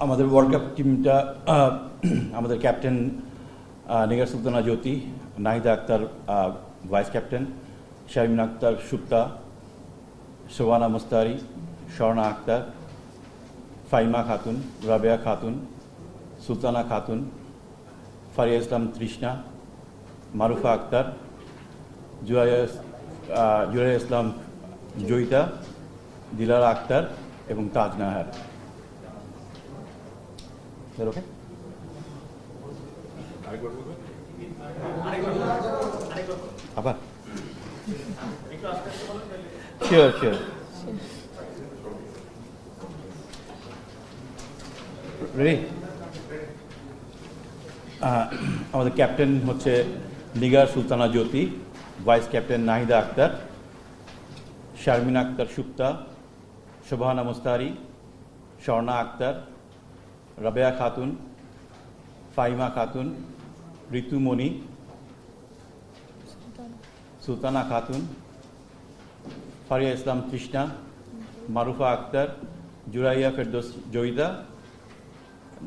আমাদের world cup টিমটা আমাদের ক্যাপ্টেন নিগার সুলতানা জ্যোতি, নাহিদা আক্তার ভাইস ক্যাপ্টেন, শারমিন আক্তার সুপ্তা, শোভানা মুস্তারি, স্বর্ণা আক্তার, ফাইমা খাতুন, রাবেয়া খাতুন, সুলতানা খাতুন, ফারিয়া ইসলাম তৃষ্ণা, মারুফা আক্তার, জুরাইয়া ইসলাম জয়িতা, দিলারা আক্তার এবং তাজ নাহার। ওকে, আবার শিওর শিওর রেডি। আমাদের ক্যাপ্টেন হচ্ছে নিগার সুলতানা জ্যোতি, ভাইস ক্যাপ্টেন নাহিদা আক্তার, শারমিন আক্তার সুপ্তা, শোভানা মুস্তারি, স্বর্ণা আক্তার, রাবেয়া খাতুন, ফাইমা খাতুন, ঋতুমণি, সুলতানা খাতুন, ফারিয়া ইসলাম তৃষ্ণা, মারুফা আক্তার, জুরাইয়া ফেরদৌস জয়িতা,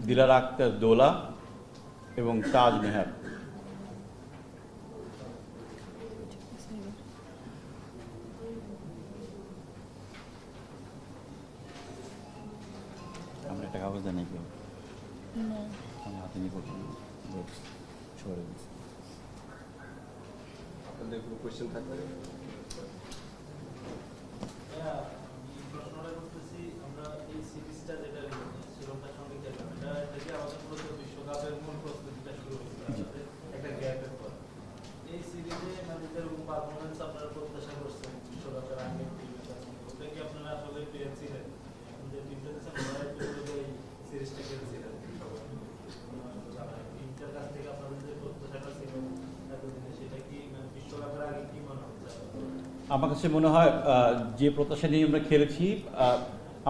দিলারা আক্তার দোলা এবং তাজ মেহার। আমরা একটা কাগজ জানি কেউ আমি হাতে নিয়ে করছি সরে দিচ্ছি। আপনাদের কোনো কোয়েশ্চেন থাকবে? প্রশ্নটা করতেছি, আমরা এই সিরিজটা যেটা শ্রীলঙ্কার সঙ্গে খেললাম, এটা থেকে আমাদের মূলত বিশ্বকাপের মূল প্রস্তুতিটা শুরু হয়েছে একটা গ্যাপের পর। এই সিরিজে মানে যেরকম পারফরমেন্স আপনারা প্রত্যাশা করছেন বিশ্বকাপের আগে ওটা কি আপনারা আসলে পেয়েছিলেন? এখন যে টিমটা এই সিরিজটা খেলছিলেন টিমটার কাছ থেকে আপনাদের যে প্রত্যাশাটা ছিল এতদিনে, সেটা কি মানে বিশ্বকাপের আগে কি মনে হচ্ছে? আমার কাছে মনে হয় যে প্রত্যাশা নিয়ে আমরা খেলেছি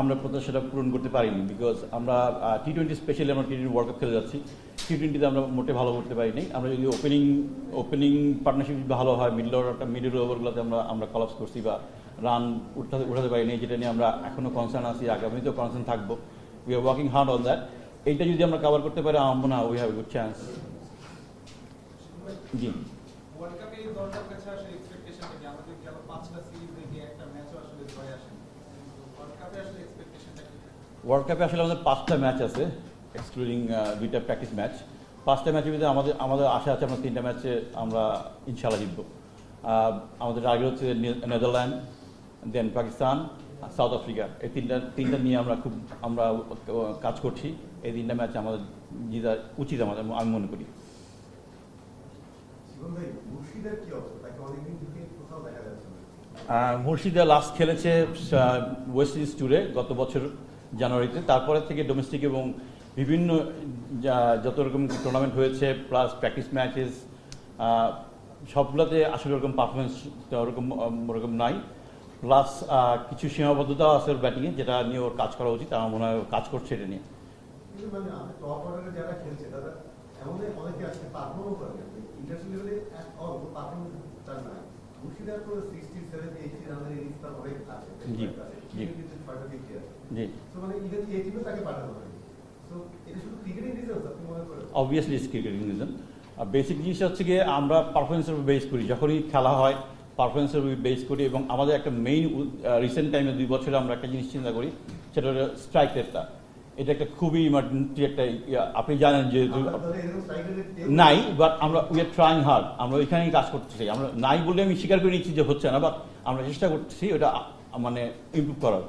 আমরা প্রত্যাশাটা পূরণ করতে পারিনি, বিকজ আমরা টি-20 স্পেশালি আমরা টি-20 ওয়ার্ল্ড কাপ খেলে যাচ্ছি। টি-20তে আমরা মোটে ভালো করতে পারিনি। আমরা যদি ওপেনিং পার্টনারশিপ ভালো হয়, মিডল ওভারগুলোতে আমরা কলাপস করছি বা রান উঠাতে পারিনি, যেটা নিয়ে আমরা এখনও কনসার্ন আছি, আগামীতেও কনসার্ন থাকবো। We are working hard on that. এইটা যদি আমরা কভার করতে পারি আমার মনে হয় we have a good chance. G, world কাপে এই দলটার কাছে আসে এক্সপেকটেশনটা কি? আমাদের গেল 5টা সিরিজ দেখে একটা ম্যাচও আসলে জয় আসে। ওয়ার্ল্ড কাপে আসলে এক্সপেকটেশনটা কি? ওয়ার্ল্ড কাপে আসলে আমাদের 5টা ম্যাচ আছে, এক্সক্লুডিং 2টা প্র্যাকটিস ম্যাচ। 5টা ম্যাচের ভিতরে আমাদের আশা আছে আমরা 3টা ম্যাচে আমরা ইনশাআল্লাহ জিতব। আমাদের টার্গেট হচ্ছে নেদারল্যান্ড, দেন পাকিস্তান, সাউথ আফ্রিকা। এই তিনটা নিয়ে আমরা কাজ করছি। এই 3টা ম্যাচ আমাদের জিতা উচিত আমাদের, আমি মনে করি। মুর্শিদা লাস্ট খেলেছে ওয়েস্ট ইন্ডিজ ট্যুরে গত বছর জানুয়ারিতে। তারপরে থেকে ডোমেস্টিক এবং বিভিন্ন যত রকম টুর্নামেন্ট হয়েছে প্লাস প্র্যাকটিস ম্যাচেস সবগুলোতে আসলে ওরকম পারফরমেন্স ওরকম নাই। প্লাস কিছু সীমাবদ্ধতাও আছে ওর ব্যাটিংয়ে, যেটা নিয়ে ওর কাজ করা উচিত। আমার মনে হয় কাজ করছে এটা নিয়ে। জি জি জি, obviously it's cricketing reason. Basic জিনিসটা হচ্ছে গিয়ে আমরা পারফরমেন্সের উপর বেস করি, যখনই খেলা হয় পারফরমেন্সের উপর বেস করি। এবং আমাদের একটা মেইন রিসেন্ট টাইমে 2 বছরে আমরা একটা জিনিস চিন্তা করি, সেটা হলো স্ট্রাইক রেটটা। এটা একটা খুবই ইমার্জেন্সি একটা, আপনি জানেন যেহেতু নাই, বাট আমরা উই আর ট্রাইং হার্ড, আমরা ওইখানেই কাজ করতেছি। আমরা নাই বলে আমি স্বীকার করে নিচ্ছি যে হচ্ছে না, বাট আমরা চেষ্টা করতেছি ওটা মানে ইমপ্রুভ করার।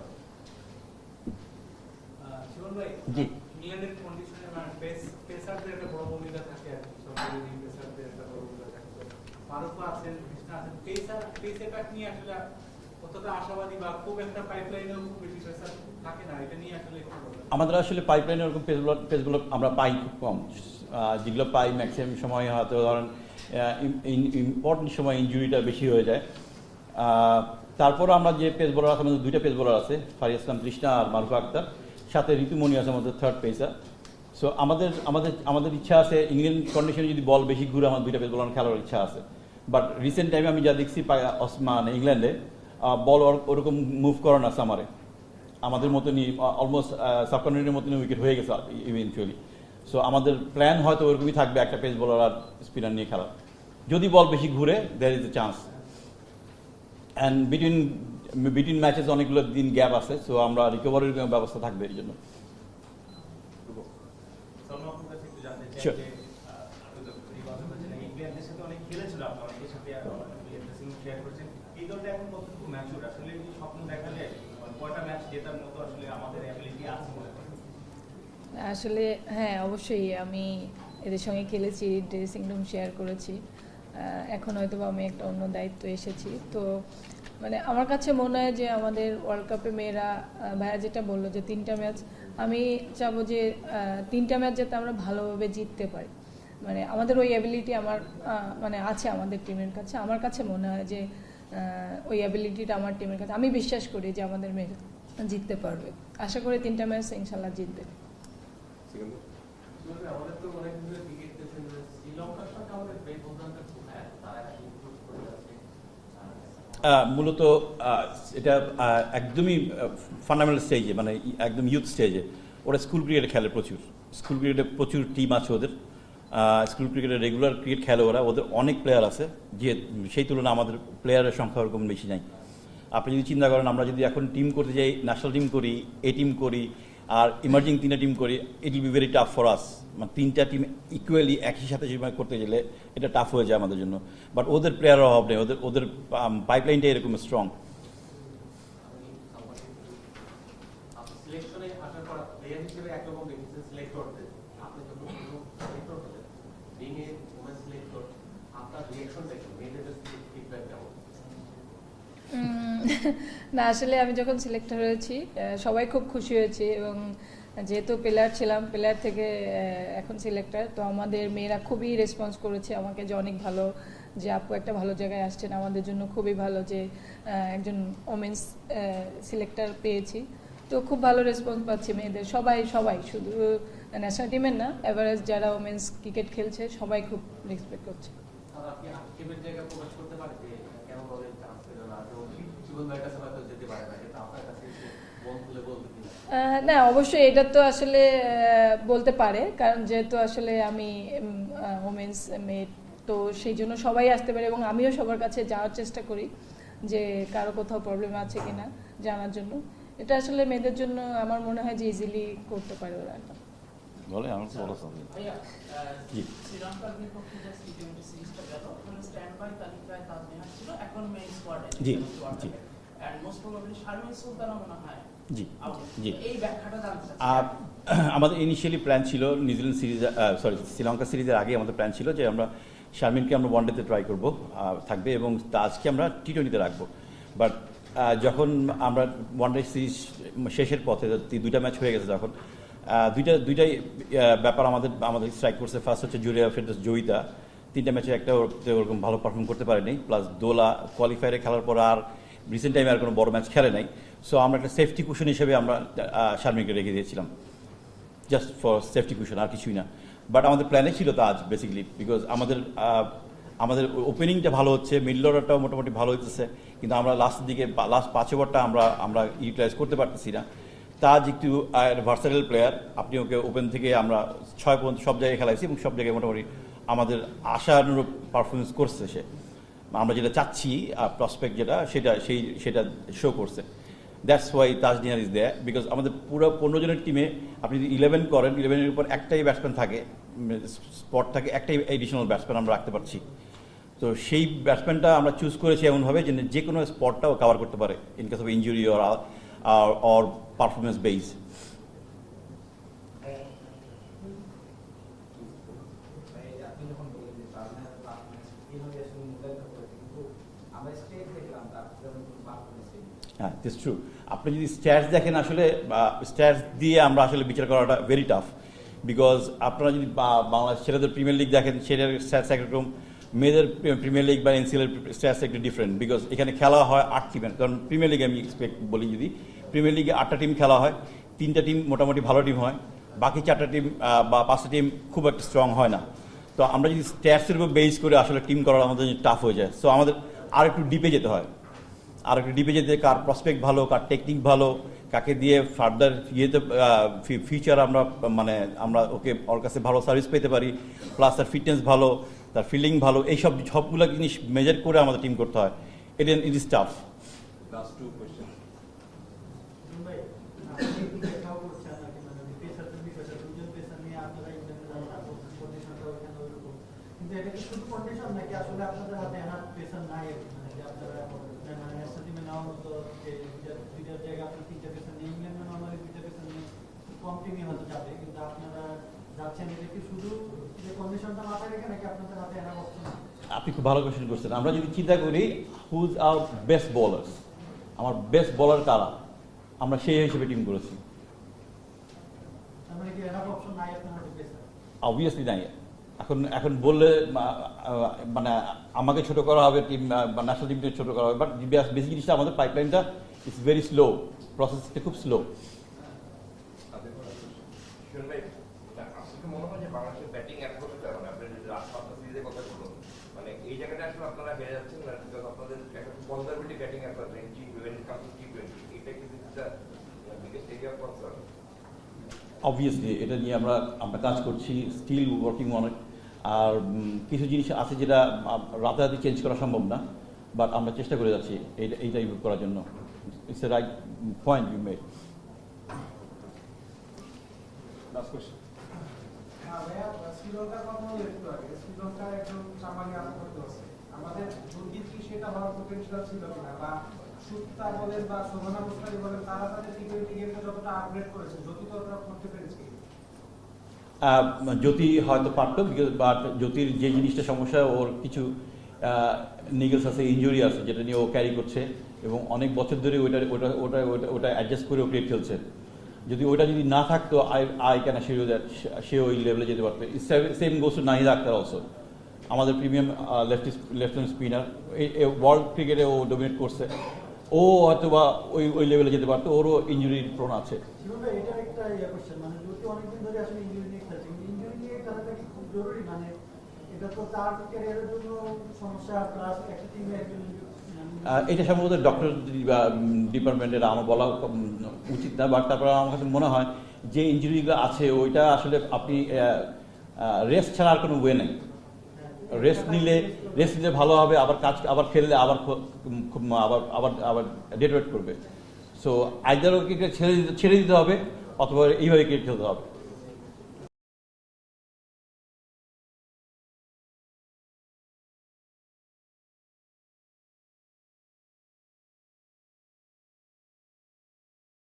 জি, ইংল্যান্ডের কন্ডিশনে পেসারদের একটা বড় ভূমিকা থাকে আর কি, সবগুলো পেসারদের একটা বড় ভূমিকা থাকে। মারুফা আছেন, কৃষ্ণা আছেন, পেসারটা নিয়ে আসলে কতটা আশাবাদী বা খুব একটা পাইপলাইনেও খুব বেশি পেসার থাকে না, এটা নিয়ে আসলে আমাদের আসলে পাইপলাইনে ওরকম পেসগুলো আমরা পাই খুব কম। যেগুলো পাই ম্যাক্সিমাম সময় হয়তো ধরেন ইম্পর্টেন্ট সময় ইনজুরিটা বেশি হয়ে যায়। তারপর আমরা যে পেস বোলার আছে, আমাদের 2টা পেস বোলার আছে, ফারিয়া ইসলাম তৃষ্ণা আর মারুফা আক্তার, সাথে ঋতুমণি আছে আমাদের থার্ড পেসার। সো আমাদের ইচ্ছা আছে ইংল্যান্ড কন্ডিশনে যদি বল বেশি ঘুরে আমার 2টা পেস বোলার খেলার ইচ্ছা আছে। বাট রিসেন্ট টাইমে আমি যা দেখছি ইংল্যান্ডে বল ওরকম মুভ করে না সামারে। আমাদের মতনই অলমোস্ট সাবকন্টিনেন্টের মতনই উইকেট হয়ে গেছে ইভেনচুয়ালি। সো আমাদের প্ল্যান হয়তো ওরকমই থাকবে, একটা পেস বোলার আর স্পিনার নিয়ে খেলা। যদি বল বেশি ঘুরে there is a chance, and between matches অনেকগুলো দিন গ্যাপ আছে, সো আমরা রিকভারির ব্যবস্থা থাকবে এই জন্য। সালমা আপনার কাছে একটু জানতে চাই Sure. যে আপনি তো এই কথা বলছেন ইংল্যান্ডের সাথে অনেক খেলেছিল, আপনি অনেকের সাথে শেয়ার করেছেন। এই দলটা এখন কতটুকু ম্যাচুর, আসলে এই স্বপ্ন দেখালে কয়টা ম্যাচ জেতার মতো আসলে আমাদের অ্যাবিলিটি আছে মনে করেন? আসলে হ্যাঁ, অবশ্যই আমি এদের সঙ্গে খেলেছি, ড্রেসিং রুম শেয়ার করেছি। এখন হয়তো আমি একটা অন্য দায়িত্ব এসেছি, তো মানে আমার কাছে মনে হয় যে আমাদের ওয়ার্ল্ড কাপে মেয়েরা, ভাইয়া যেটা বললো যে 3টা ম্যাচ, আমি চাবো যে 3টা ম্যাচ যাতে আমরা ভালোভাবে জিততে পারি। মানে আমাদের ওই অ্যাবিলিটি আমার মানে আছে আমাদের টিমের কাছে। আমার কাছে মনে হয় যে ওই অ্যাবিলিটিটা আমার টিমের কাছে, আমি বিশ্বাস করি যে আমাদের মেয়েরা জিততে পারবে। আশা করি 3টা ম্যাচ ইনশাল্লাহ জিতবে। আমাদের তো অনেক ক্রিকেট খেলছেন, শ্রীলঙ্কার সাথে আমাদের ব্যবধানটা কোথায়, তারা ইমপ্রুভ করে যাচ্ছে। মূলত এটা একদমই ফান্ডামেন্টাল স্টেজে, মানে একদম ইউথ স্টেজে। ওরা স্কুল ক্রিকেটে খেলে প্রচুর, স্কুল ক্রিকেটে প্রচুর টিম আছে ওদের, স্কুল ক্রিকেটে রেগুলার ক্রিকেট খেলে ওরা, ওদের অনেক প্লেয়ার আছে, যে সেই তুলনায় আমাদের প্লেয়ারের সংখ্যা ওরকম বেশি নাই। আপনি যদি চিন্তা করেন, আমরা যদি এখন টিম করতে যাই, ন্যাশনাল টিম করি, এ টিম করি, আর ইমার্জিং 3টা টিম করি, it will be very tough for us. মানে 3টা টিম ইকুয়ালি একই সাথে করতে গেলে এটা টাফ হয়ে যায় আমাদের জন্য। বাট ওদের প্লেয়ারের অভাব নেই, ওদের পাইপলাইনটা এরকম স্ট্রং। সিলেকশনে আসার পর প্লেয়ার হিসেবে একরকম দেখেছেন সিলেক্টরদের, আপনি যখন সিলেক্টর হলেন, বিং এ ওমেন সিলেক্টর, আপনার রিঅ্যাকশনটা কি, মেয়েদের ফিডব্যাক কেমন? না, আসলে আমি যখন সিলেক্টর হয়েছি সবাই খুব খুশি হয়েছে, এবং যেহেতু প্লেয়ার ছিলাম, প্লেয়ার থেকে এখন সিলেক্টর, তো আমাদের মেয়েরা খুবই রেসপন্স করেছে আমাকে, যে অনেক ভালো, যে আপু একটা ভালো জায়গায় আসছেন, আমাদের জন্য খুবই ভালো যে একজন ওমেন্স সিলেক্টর পেয়েছি। তো খুব ভালো রেসপন্স পাচ্ছি মেয়েদের, সবাই শুধু ন্যাশনাল টিমের না, এভারেজ যারা ওমেন্স ক্রিকেট খেলছে সবাই খুব রেসপেক্ট করছে। আর আপনি আক্ষেপের জায়গা প্রকাশ করতে পারেন যে কেন দলের চান্স পেল না, জীবন ভাইয়ের কাছে হয়তো যেতে পারে না, এটা আপনার কাছে মন খুলে বলতে কিনা? না, অবশ্যই এটা তো আসলে বলতে পারে, কারণ যেহেতু আসলে আমি ওমেন্স মেয়ে, তো সেই জন্য সবাই আসতে পারে, এবং আমিও সবার কাছে যাওয়ার চেষ্টা করি যে কারো কোথাও প্রবলেম আছে কিনা জানার জন্য। এটা আসলে মেয়েদের জন্য আমার মনে হয় যে ইজিলি করতে পারে ওরা। বলে আমার তো বলা সম্ভব। ভাইয়া, জি। শ্রীলঙ্কার বিপক্ষে যে টি-20 সিরিজটা গেল, ওখানে স্ট্যান্ড বাই তালিকায় তাজমিহার ছিল, এখন মেইন স্কোয়াডে। জি, জি। And most probably Sharmin Sultana মনে হয় জি, out। জি। এই ব্যাখ্যাটা জানতে চাচ্ছি। আমাদের ইনিশিয়ালি প্ল্যান ছিল নিউজিল্যান্ড সিরিজ, শ্রীলঙ্কা সিরিজের আগে আমাদের প্ল্যান ছিল যে আমরা শারমিনকে আমরা ওয়ানডেতে ট্রাই করবো, থাকবে, এবং আজকে আমরা টি-20তে রাখবো। বাট যখন আমরা ওয়ানডে সিরিজ শেষের পথে 2টা ম্যাচ হয়ে গেছে, যখন দুইটাই ব্যাপার আমাদের স্ট্রাইক করছে। ফার্স্ট হচ্ছে জুরিয়া ফেরদৌস জয়িতা, 3টা ম্যাচে একটা ওরকম ভালো পারফর্ম করতে পারেনি, প্লাস দোলা কোয়ালিফায়ারে খেলার পর আর রিসেন্ট টাইমে আর কোনো বড় ম্যাচ খেলে নাই। সো আমরা একটা সেফটি কুশন হিসেবে আমরা শারমিনকে রেখে দিয়েছিলাম, জাস্ট ফর সেফটি কুশন, আর কিছুই না। বাট আমাদের প্ল্যানে ছিল তাজ বেসিক্যালি, বিকজ আমাদের ওপেনিংটা ভালো হচ্ছে, মিডল অর্ডারটাও মোটামুটি ভালো হচ্ছে, কিন্তু আমরা লাস্টের দিকে লাস্ট 5 ওভারটা আমরা ইউটিলাইজ করতে পারতেছি না। তাজ একটু ভার্সাটাইল প্লেয়ার, আপনি ওকে ওপেন থেকে আমরা 6 পর্যন্ত সব জায়গায় খেলাইছি, এবং সব জায়গায় মোটামুটি আমাদের আশানুরূপ পারফরমেন্স করছে সে। আমরা যেটা চাচ্ছি প্রসপেক্ট যেটা, সেটা শো করছে। That's why Taj Nehar is there, because আমাদের পুরো 15 জনের টিমে আপনি যদি 11 করেন, 11-এর উপর একটাই ব্যাটসম্যান থাকে, স্পট থাকে, একটাই এডিশনাল ব্যাটসম্যান আমরা রাখতে পারছি। তো সেই ব্যাটসম্যানটা আমরা চুজ করেছি এমনভাবে যে কোনো স্পটটাও কভার করতে পারে in case of injury or performance base. আপনি যখন বললেন যে তাজমিহার পারফরমেন্স কিভাবে আসলে মূল্যায়িত করেছে, কিন্তু আমরা স্টেট দেখলাম তার যেমন কোনো পারফরমেন্স নেই। হ্যাঁ, দিস ট্রু। আপনি যদি স্ট্যাটস দেখেন, আসলে স্ট্যাটস দিয়ে আমরা আসলে বিচার করাটা ভেরি টাফ, বিকজ আপনারা যদি বাংলাদেশ ছেলেদের প্রিমিয়ার লিগ দেখেন, সেটার স্ট্যাটস একরকম, মেয়েদের প্রিমিয়ার লিগ বা এনসিএল এর স্ট্যাটস একটু ডিফারেন্ট, বিকজ এখানে খেলা হয় 8 টিমের। কারণ প্রিমিয়ার লিগে আমি এক্সপেক্ট বলি, যদি প্রিমিয়ার লিগে 8টা টিম খেলা হয়, 3টা টিম মোটামুটি ভালো টিম হয়, বাকি 4টা টিম বা 5টা টিম খুব একটা স্ট্রং হয় না। তো আমরা যদি স্ট্যাটসের উপর বেস করে আসলে টিম করার আমাদের টাফ হয়ে যায়, সো আমাদের আর একটু ডিপে যেতে হয়। আর একটু ডিপে যেতে কার প্রসপেক্ট ভালো, কার টেকনিক ভালো, কাকে দিয়ে ফার্দার ইয়েতে ফিউচার আমরা আমরা ওর কাছে ভালো সার্ভিস পেতে পারি, প্লাস তার ফিটনেস ভালো, তার ফিল্ডিং ভালো, এইসব সবগুলো জিনিস মেজার করে আমাদের টিম করতে হয়। It is tough. Last two questions. ভাই, আপনি কি দেখাও করছেন নাকি মানে পেসারদের বিষয়টা, দুজন পেসার নিয়ে আপনারা ইংল্যান্ডে যাওয়ার কন্ডিশনটা ওখানে ওইরকম, কিন্তু এটা কি শুধু কন্ডিশন নাকি আসলে আপনাদের হাতে এনাফ পেসার নাই আর কি? মানে যে আপনারা মানে ন্যাশনাল টিমে নেওয়ার মতো যে দুইটার জায়গায় আপনি তিনটা পেসার নিয়ে ইংল্যান্ডে নর্মালি দুইটা পেসার নিয়ে কম টিমই হয়তো যাবে, কিন্তু আপনারা যাচ্ছেন এটা কি শুধু যে কন্ডিশনটা মাথায় রেখে নাকি আপনাদের হাতে এনাফ অপশন? আপনি খুব ভালো কোয়েশ্চেন করছেন। আমরা যদি চিন্তা করি হুজ আওয়ার বেস্ট বোলার্স, আমার বেস্ট বোলার কারা, আমরা সেই হিসেবে টিম করেছি। তার মানে কি এনাফ অপশন নাই আপনার হাতে পেসার? অবভিয়াসলি নাই। এখন বললে মানে আমাকে ছোট করা হবে, টিম ন্যাশনাল টিমকে ছোট করা হবে, বাট বেসিক জিনিসটা আমাদের পাইপলাইনটা ইটস ভেরি স্লো, প্রসেসটা খুব স্লো। শিবন ভাই, আপনাকে মনে হয় যে বাংলাদেশের ব্যাটিং অ্যাপ্রোচটা, মানে আপনি যদি রাজপাতা সিরিজের কথা বলুন, মানে এই জায়গাটা আসলে আপনারা হেরে যাচ্ছেন না, বিকজ আপনাদের একটা conservative batting approach when it comes to T20, এটা কিন্তু biggest area of concern. Obviously এটা নিয়ে আমরা কাজ করছি, স্টিল ওয়ার্কিং অন ইট। আর কিছু জিনিস আছে যেটা রাতারাতি চেঞ্জ করা সম্ভব না, বাট আমরা চেষ্টা করে যাচ্ছি এইটা ইমপ্রুভ করার জন্য। It's a right point you made. Last question. হ্যাঁ ভাইয়া, শ্রীলঙ্কার কথা হলো একটু আগে। শ্রীলঙ্কার একজন সামান্য আপাতত আছে। আমাদের দুর্গীত কি সেটা হওয়ার পোটেনশিয়াল ছিল কিনা, বা সুত্তা বলেন বা শোভনা মুস্তারি বলেন, তারা তাদের টি-20 গেমটা যতটা আপগ্রেড করেছে, জ্যোতি ততটা করতে পেরেছে? জ্যোতি হয়তো পারত, বাট জ্যোতির যে জিনিসটা সমস্যা, ওর কিছু নিগেলস আছে, ইনজুরি আছে, যেটা নিয়ে ও ক্যারি করছে এবং অনেক বছর ধরে ওটা অ্যাডজাস্ট করে ও ক্রিকেট খেলছে। যদি ওইটা যদি না থাকতো, I can assure you that সে ওই লেভেলে যেতে পারতো। Same goes to Nahid Akter also, আমাদের premium left hand spinner, world ক্রিকেটে ও ডোমিনেট করছে। ও হয়তো বা ওই লেভেলে যেতে পারতো, ওরও ইনজুরি প্রোন আছে। জীবন ভাই, এটা একটা কোশ্চেন, মানে যদি অনেকদিন ধরে আসলে ইনজুরি নিয়ে খেলছে, ইনজুরি নিয়ে খেলাটা কি খুব জরুরি? মানে এটা তো তার ক্যারিয়ারের জন্য সমস্যা, প্লাস একটা টিমে এটা সম্ভবত ডক্টর ডিপার্টমেন্টের আমার বলা উচিত না, বাট তারপরে আমার কাছে মনে হয় যে ইনজুরিগুলো আছে ওইটা আসলে আপনি রেস্ট ছাড়া আর কোনো ওয়ে নেই। রেস্ট নিলে ভালো হবে, আবার খেললে আবার ডেট ওয়েট করবে। সো আইদার ওকে ছেড়ে দিতে হবে, অথবা এইভাবে ক্রিকেট খেলতে হবে।